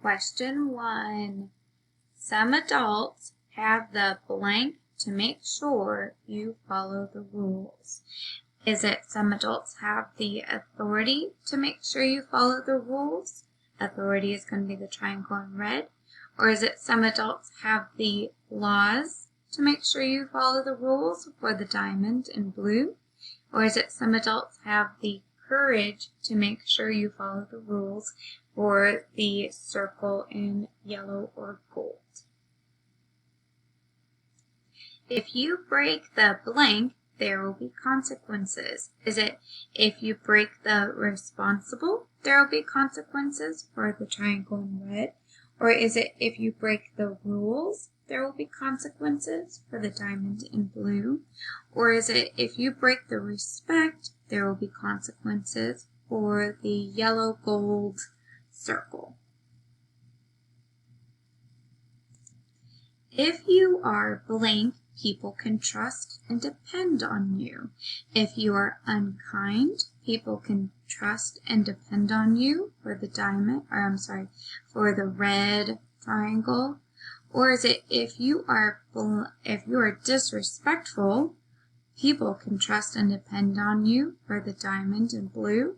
Question 1. Some adults have the blank to make sure you follow the rules. Is it some adults have the authority to make sure you follow the rules? Authority is going to be the triangle in red. Or is it some adults have the laws to make sure you follow the rules for the diamond in blue? Or is it some adults have the courage to make sure you follow the rules for the circle in yellow or gold? If you break the blank, there will be consequences. Is it if you break the responsible, there will be consequences for the triangle in red? Or is it if you break the rules, there will be consequences for the diamond in blue? Or is it if you break the respect, there will be consequences for the yellow gold circle? If you are blank, people can trust and depend on you. If you are unkind, people can trust and depend on you for the diamond, for the red triangle. Or is it if you are disrespectful, people can trust and depend on you for the diamond in blue?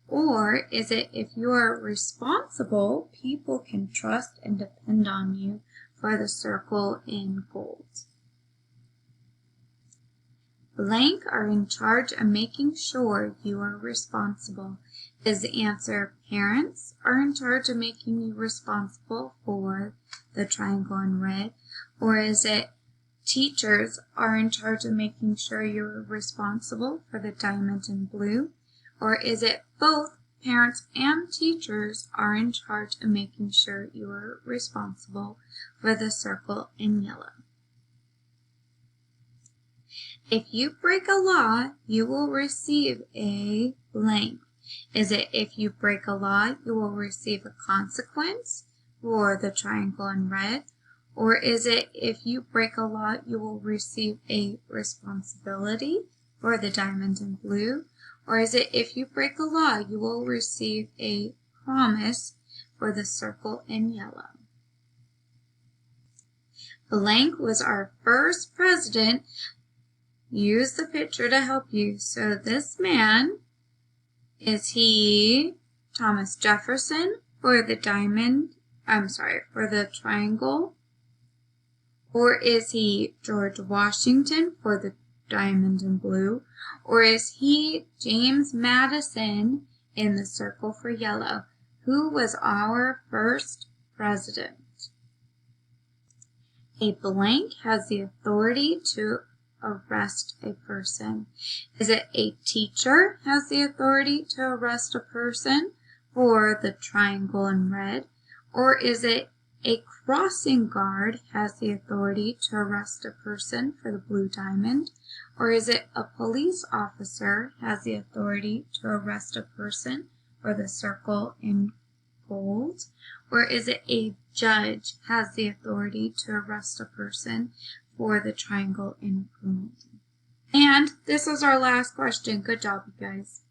Or is it if you are responsible, people can trust and depend on you for the circle in gold? Blank are in charge of making sure you are responsible. Is the answer parents are in charge of making you responsible for the triangle in red? Or is it teachers are in charge of making sure you're responsible for the diamond in blue? Or is it both parents and teachers are in charge of making sure you are responsible for the circle in yellow? If you break a law, you will receive a blank. Is it if you break a law, you will receive a consequence for the triangle in red? Or is it if you break a law, you will receive a responsibility for the diamond in blue? Or is it if you break a law, you will receive a promise for the circle in yellow? Blank was our first president. Use the picture to help you. So this man, is he Thomas Jefferson for the for the triangle? Or is he George Washington for the diamond in blue? Or is he James Madison in the circle for yellow? Who was our first president? A blank has the authority to arrest a person. Is it a teacher has the authority to arrest a person for the triangle in red? Or is it a crossing guard has the authority to arrest a person for the blue diamond? Or is it a police officer has the authority to arrest a person for the circle in gold? Or is it a judge has the authority to arrest a person for the triangle in green? And this is our last question. Good job, you guys.